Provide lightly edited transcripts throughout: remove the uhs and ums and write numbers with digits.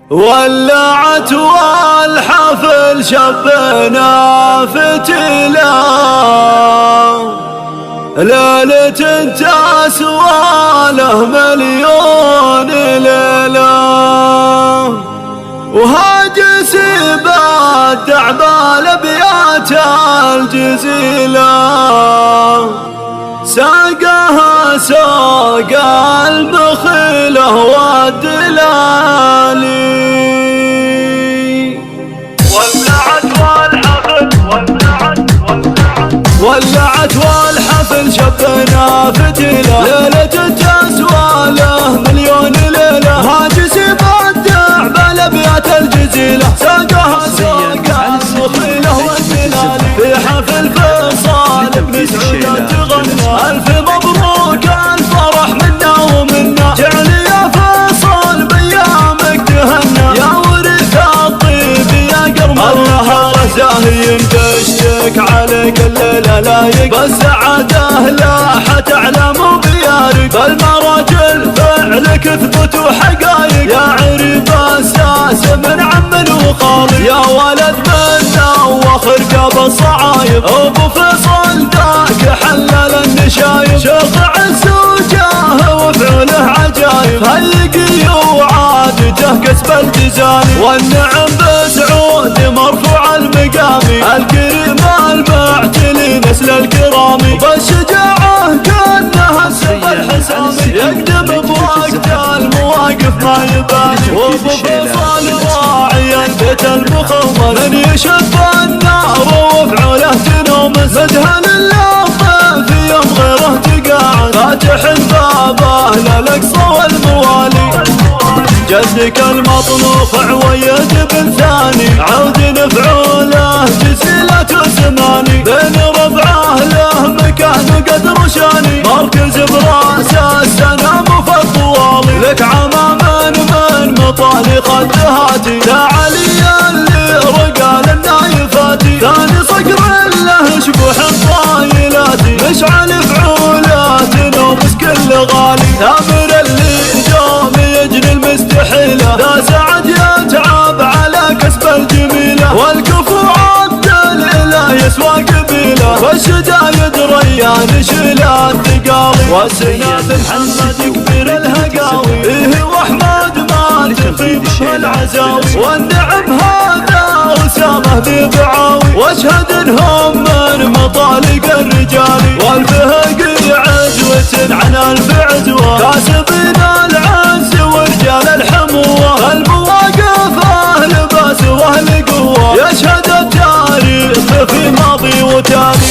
ولعت والحفل شبنا فتيلا، ليلة تسوى له مليون ليلة، وهاجس بدع بالابيات الجزيلة، ساقها ساق المخيله والدلالي. ولعت والحفل شبنا فتيلة، ليلة تسوى له مليون ليلة، هاجس بدع بالابيات الجزيلة، ساقها ساق المخيله والدلالي، في حفل فيصل بن سعود تغنى، الف مبروك الفرح منا ومنا، جعل يا فيصل بايامك تهنى، يا ورث الطيب يا قرمة، النهار زاهي تشتك عليك الليلة لايق، بالسعادة لاحت على مبيارك، بالمراجل فعلك اثبت وحقايق، يا عريب اساس من عم وخالي، يا ولد منا وخرقه بالصعايب، ابو فيصل ذاك حلل النشايب، شيخ عز وجاه وفعله عجايب، هيقي وعادته كسب الجزالي، والنعم بسعود مرفوع المقامي، الكريم المعتلي نسل الكرامي، بالشجاعة كانها السيف الحسامي، يقدم بوقت المواقف ما يبالي، وابو فيصل راعي البيت المخمر، من يشب النار وفعله تنومس، مدهن اللطف في يوم غيره تقاعد، فاتح بابه للاقصى والموالي، جدك المطنوف عويد بن ثاني، عود نفعوله جزيلة زماني، بين ربعه له مكان قدر شاني، مركز براس السنام فالطوالي، لك عماما من مطالق الدهاتي، لا علي اللي رقال النايفاتي، ثاني صقر له شبوح الطايلاتي، مشعل فعولات نومس كل غالي، ثامر اللي جوم يجري المستحيلة، ذا سعد يتعب على كسب الجميلة، والكفو عبد الإله يسوى قبيلة، والشدايد ريان شيل الثقالي، والسناب محمد كبير الهقاوي، إيه واحمد ما تخيب العزاوي، والنعم هذا وسامه ببعاوي، واشهد انهم من مطالق الرجالي، والفهق عزوة عن الف عزوة، كاسبين العز ورجال الحموة، المواقف اهل باس واهل قوة، يشهد التاريخ في ماضي وتالي.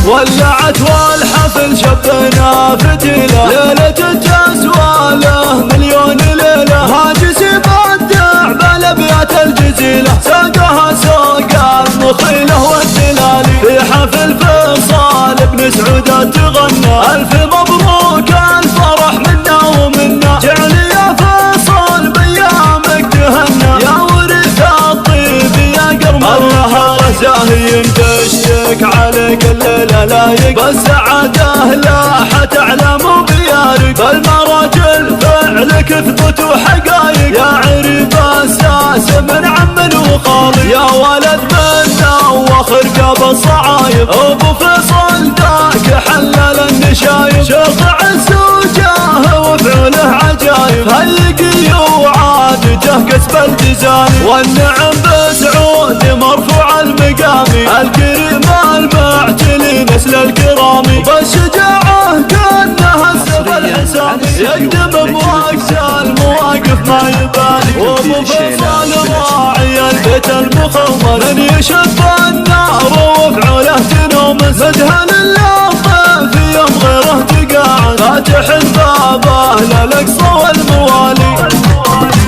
ولعت والحفل شبنا فتيلة، ليلة تسوى له مليون ليلة، هاجس بدع بالابيات الجزيلة، ساقها ساق المخيله والدلالي، في حفل فيصل بن سعود تغنى، الف مبروك الفرح منا ومنا، جعل يا فيصل بايامك تهنى، يا ورث الطيب يا قرمة، النهار زاهي تشتك عليك الليلة لايق، بالسعادة لاحت على مبيارك، بالمراجل فعلك اثبت وحقايق، يا عريب اساس من عم وخالي، يا ولد منا وخرقه بالصعايب، ابو فيصل ذاك حلل النشايب، شيخ عز وجاه وفعله عجايب، هيقي وعادته كسب الجزالي، والنعم بسعود مرفوع المقامي، الكريم المعتلي نسل الكرامي، بالشجاعة كانها السيف الحسامي، يقدم بوقت المواقف ما يبالي، وابو فيصل راعي البيت المخمر، من يشب النار وفعله تنومس، مدهن اللطف في يوم غيره تقاعد، فاتح بابه للاقصى والموالي،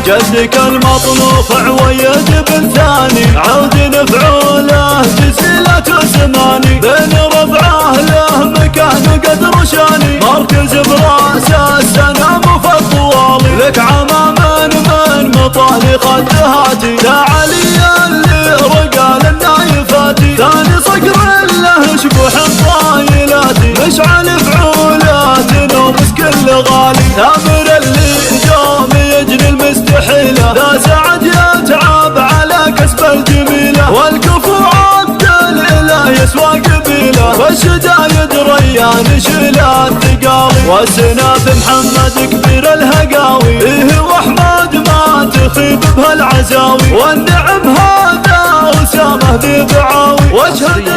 جدك المطنوف عويد بن ثاني، عود نفعوله جزيلة زماني، بين ربعه له مكان قدر شاني، مركز براس السنام فالطوالي، لك عماما من مطالق الدهاتي، لا علي اللي رقال النايفاتي، ثاني صقر له شبوح الطايلاتي، مشعل فعولات نومس كل غالي، ثامر اللي والشدايد ريان شلات ثقالي، وسناف محمد كبير الهقاوي، إيه وحماد ما تخيب بهالعزاوي، والنعم هذا وسامه ذي بعاوي، واشهد